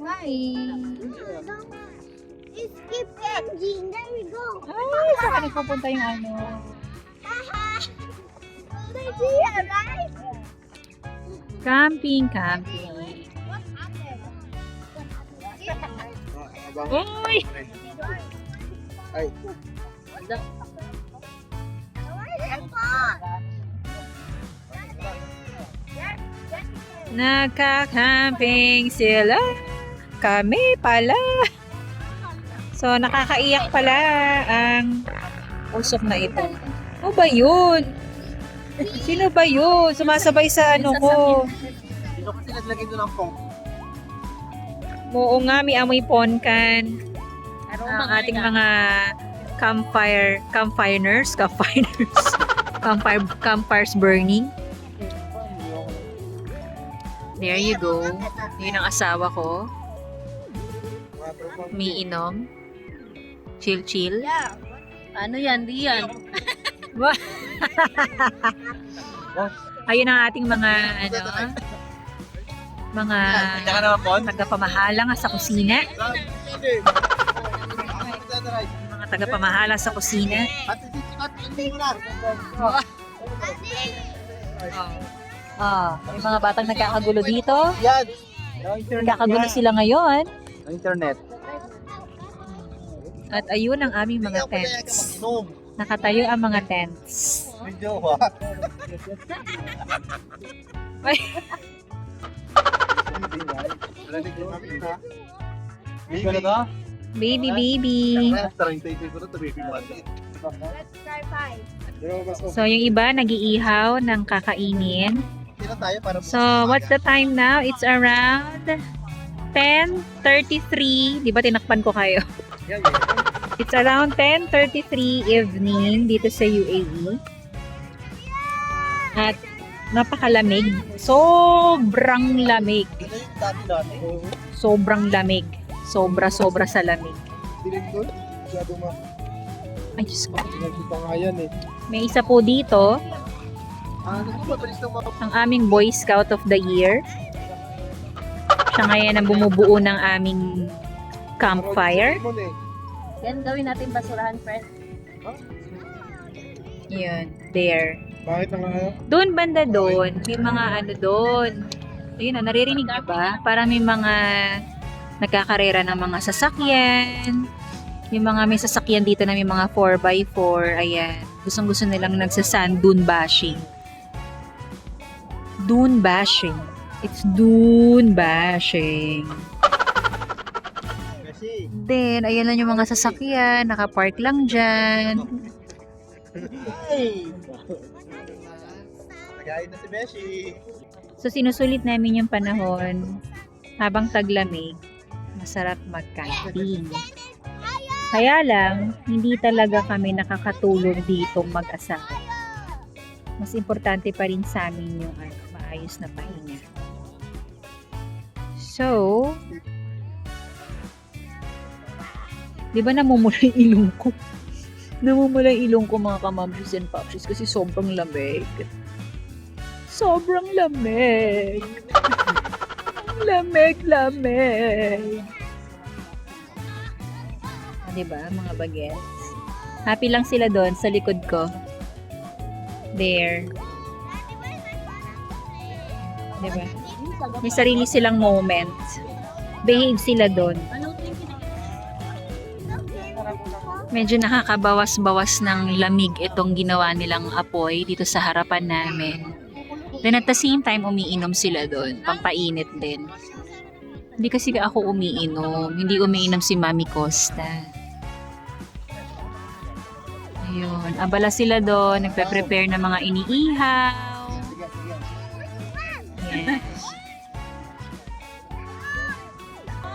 Hi! Skip engine. There we go. Ay, saan nagpupunta yung ano? Idea, right? Camping, camping. What happened? Uy! Ay. Nagka-camping sila. Kami pala. So, nakakaiyak pala ang usok na ito. Ano ba yun? Sino ba yun? Sumasabay sa ano ko. Dito kasi naglagay doon ang pong. Oo nga, may amoy ponkan. Ang ating mga campfires burning. There you go. Yun ang asawa ko. May inom. Chill. Yeah. Ano yan? Di yan. Ayun ang ating mga mga Kaya ka naman, Pon? tagapamahala nga sa kusina. Mga tagapamahala sa kusina. May mga batang nagkakagulo dito. Yan! Nagkakagulo sila ngayon. Internet. At ayun ang aming mga tents. Nakatayo ang mga tents. Video ba? Ay. Baby. Let's try 5. So, yung iba nag-iihaw ng kakainin. So, what's the time now? It's around 10:33. Di ba tinakpan ko kayo? It's around 10:33 evening dito sa UAE. At napakalamig. Sobrang lamig. Sobrang lamig. Sobra sa lamig. Ay, Diyos ko. May isa po dito, ang aming Boy Scout of the Year. Siya ngayon ang bumubuo ng aming campfire. Yan gawin natin basurahan, friend. Yun, there. Bakit na nga? Doon banda doon, may mga ano doon. Ayun na, naririnig niyo ba? Para may mga nagkakarera ng mga sasakyan. Yung mga may sasakyan dito na may mga 4x4. Ayan. Gustong-gusto nilang nagsasand dune bashing. Dune bashing. It's dune bashing. Then, ayan lang yung mga sasakyan. Nakapark lang dyan. Hey! Nagayin na si Beshi. So, sinusulit namin yung panahon habang taglamig. Masarap mag-camping. Kaya lang, hindi talaga kami nakakatulog dito mag-asawa. Mas importante pa rin sa amin yung maayos na pahinga. So, di ba namumula yung ilong ko? Namumula yung ilong ko mga kamamsis and papsis kasi sobrang lamig. Sobrang lamig. Lamig. Diba, mga bagets? Happy lang sila doon sa likod ko. There. Diba? May sarili silang moment. Behave sila doon. Medyo nakakabawas-bawas ng lamig itong ginawa nilang apoy dito sa harapan namin. Then at the same time, umiinom sila doon. Pampainit din. Hindi kasi ako umiinom. Hindi umiinom si Mami Costa. Ayun. Abala sila doon. Nagpe-prepare ng mga iniihaw. Yes.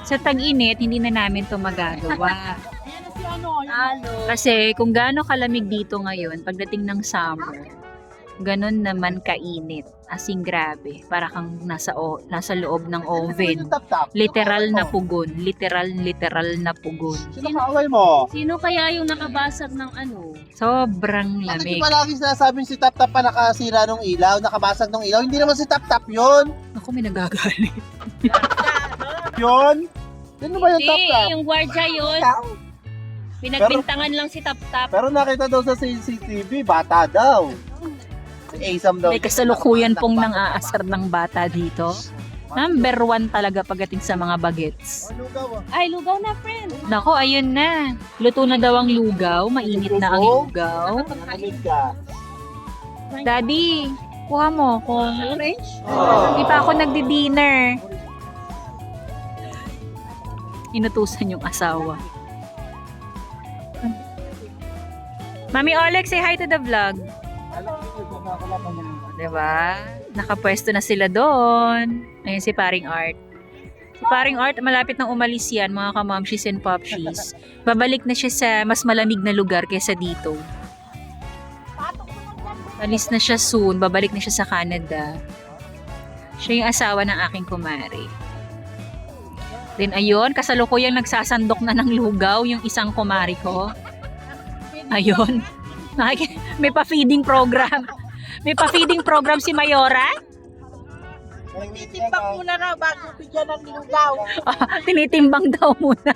Sa tag-init, hindi na namin ito magagawa. Kasi kung gaano kalamig dito ngayon, pagdating ng summer, ganun naman kainit. As in, grabe. Para kang nasa loob ng oven. Literal na pugon. Literal na pugon. Sino kaaway mo? Sino kaya yung nakabasag ng ano? Sobrang Bakit lamig. yung palagi sinasabing si Tap Tap pa nakasira ng ilaw, nakabasag ng ilaw? Hindi naman si Tap Tap yun. Ako, may nagagalit. yun? Sino ba yung Hindi, tap-tap? yung gwardiya yun. Pinagbintangan lang si Tap-Tap. Pero nakita daw sa CCTV, bata daw. Si Asam daw. May kasalukuyan pong nang aasar ng bata dito. Number 1 talaga pagdating sa mga bagets. Oh, lugaw ah. Ay, lugaw na, friend. Nako, ayun na. Luto na daw ang lugaw. Mainit na ang lugaw. Nakakamig ka. Daddy, kuha mo kung Orange? hindi pa ako nagdi-dinner. Inutusan yung asawa. Mami Oleg, say hi to the vlog. Diba? Nakapwesto na sila doon. Ayun si Paring Art. Si Paring Art, malapit nang umalis yan, mga kamamshis and popshis. Babalik na siya sa mas malamig na lugar kaysa dito. Alis na siya soon. Babalik na siya sa Canada. Siya yung asawa ng aking kumare. Then ayun, kasalukuyang nagsasandok na ng lugaw yung isang kumare ko. Ayun. May pa-feeding program. May pa-feeding program si Mayora. Titimbang muna raw bago bigyan ng lugaw. Tinitimbang daw muna.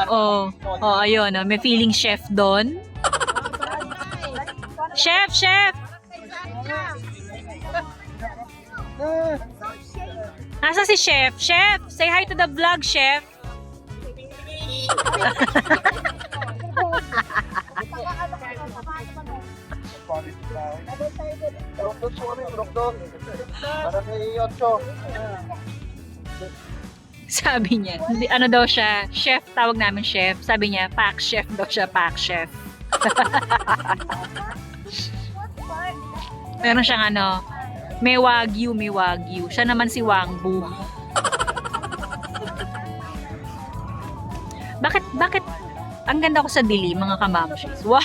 Oh, ayun. May feeling chef doon. Chef! Nasa si Chef? Chef, say hi to the vlog, Chef. Sabi niya, ano daw siya, chef, tawag namin chef. Sabi niya, pack chef daw siya, pack chef. Meron siyang ano, may wagyu. Siya naman si Wangbu. Bakit, ang ganda ko sa dilim, mga kamamshis. Wow!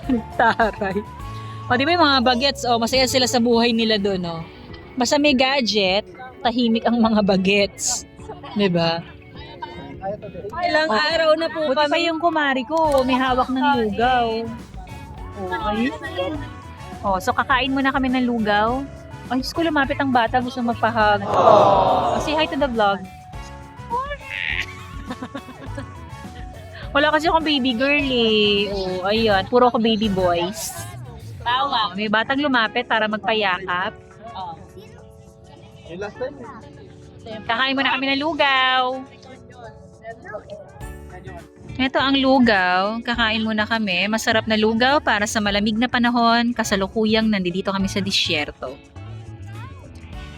Ang taray. O, di ba yung mga bagets, masaya sila sa buhay nila doon, no? Basta may gadget, tahimik ang mga bagets. Di ba? Ilang araw na po Buti pa yung kumari ko, may hawak ng lugaw. So kakain muna kami ng lugaw. Ay, Diyos ko, lumapit ang bata, gusto magpahag. Say hi to the vlog. Wala kasi akong baby girl eh. Ayun, puro ako baby boys. Tawa. May batang lumapit para magpayakap. Yung last time. Kakain muna kami ng lugaw. Ito ang lugaw. Kakain muna kami. Masarap na lugaw para sa malamig na panahon. Kasalukuyang nandito kami sa disyerto.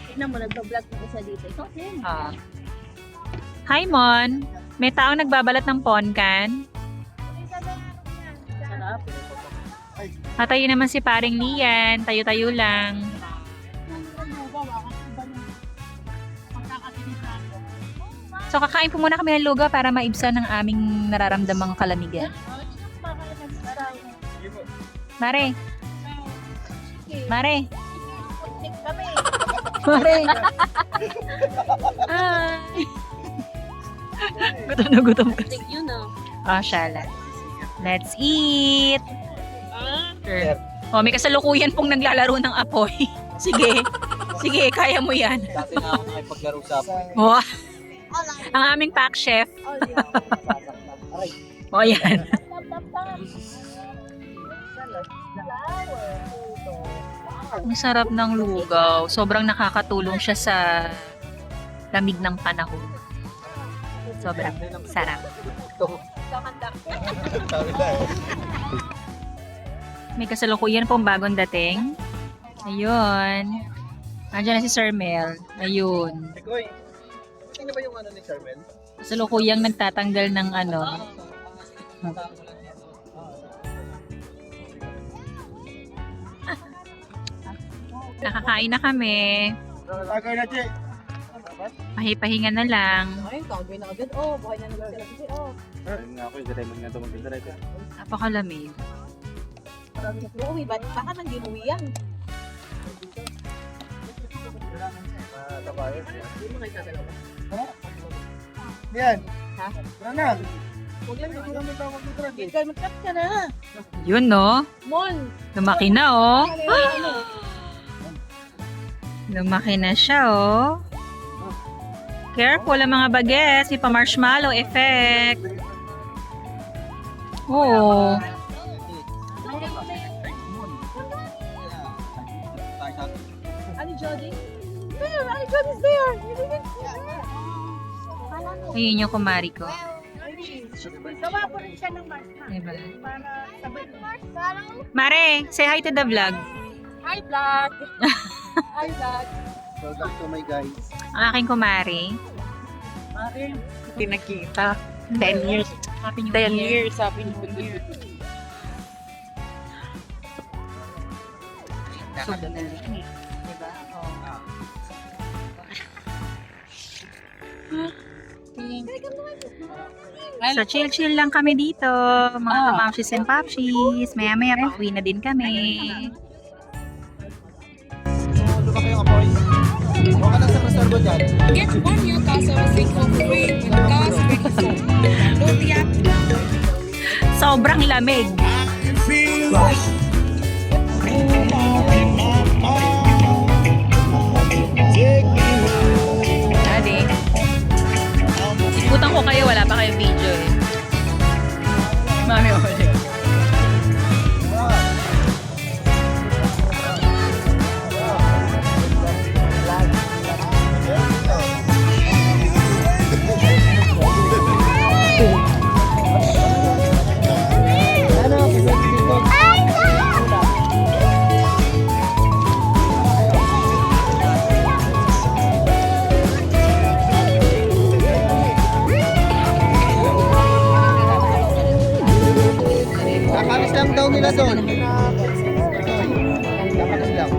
Tignan mo, nagpa-vlog ko sa dito. Ito, Hi, Mon. May taong nagbabalat ng ponkan. sarap. Tatayo naman si paring Lian. Tayo-tayo lang. So, kakain po muna kami ng lugaw para maibsan ang aming nararamdamang kalamigan. Mare. Mare. Mare. Hi. Gutom na gutom ka. Thank you, no? Shala. Let's eat. May kasalukuyan pong naglalaro ng apoy. Sige. Sige, kaya mo yan. Dati na ako nakipaglaro sa apoy. Wow. Ang aming pack chef. Yan. Ang sarap ng lugaw. Sobrang nakakatulong siya sa lamig ng panahon. Sobrang sarap. May kasalukuyan pong bagong dating. Ayun. Andiyan na si Sir Mel. Ayun. Koy, sino ba yung ano ni Carmen? Kasalukuyang nagtatanggal ng ano. Nakakain na kami. Tagay na, Che. Pahipahinga na lang. Ay, kagawin na agad. Oh, buhay na naman sila kasi. Oh. Ayun nga ako, yung diretso nga ito mag-diretso. Napakalamig. Uwi, baka nang ginuwi yan. Hindi mo kayo tatalawa. Yan. Ha? Wala na. Huwag lang Wala na tawag ng drag eh. Ikaw, mag-cut ka na. Yun, no? Mon! Lumaki na, oh. Lumaki na siya, oh. Careful ang mga bagets. May pa-marshmallow effect. Oo. Ano, Jody? There! Ano, Jody's there! Ayun yung kumari ko. Gawa po rin siya ng mask na. Diba? Para sabay mo. Mare, say hi to the vlog. Hi, vlog! Hi, vlog! So back to my guys. Ang aking kumari. Mare, pinakita. 10 years. Happy New 10 Year. years, sabi ni Year. Diba? So, chill-chill lang kami dito. Mga kamamshis and papshis. Maya-maya, pauwi na din kami. So, lumaki yung apoy. Huwag ka na sa restaurant dyan. Get 1 year Casa Cinco free with gas ready soap. Download the app. Sobrang lamig. Adi. Ikutan ko kayo, wala pa kayong video eh. Mami, ulit. Kakalis lang daw nila doon. Kakalis lang.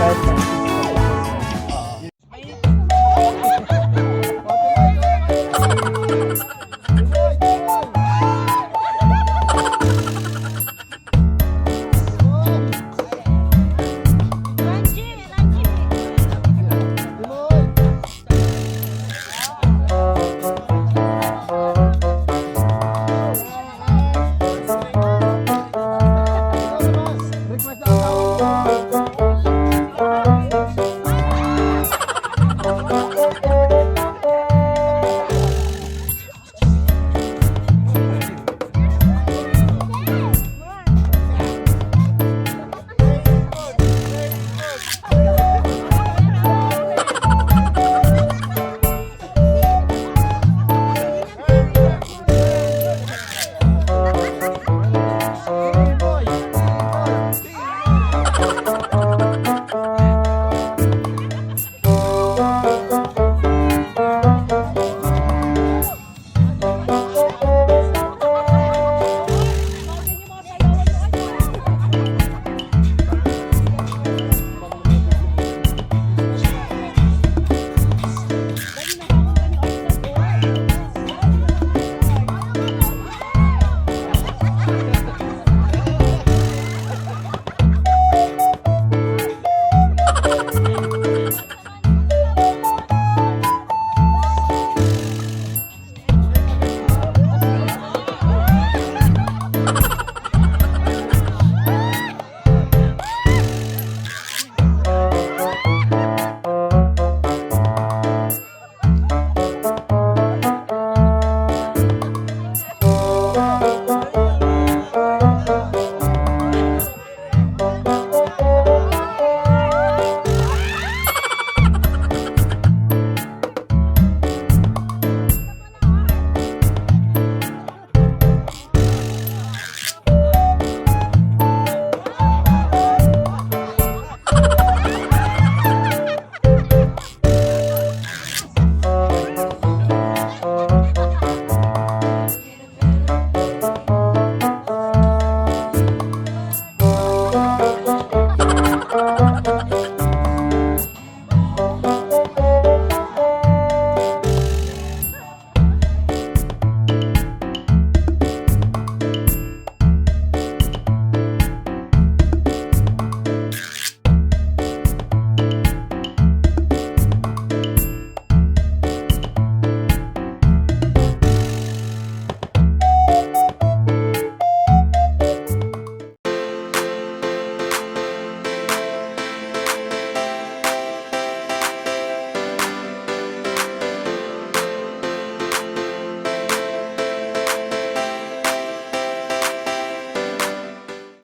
Kahit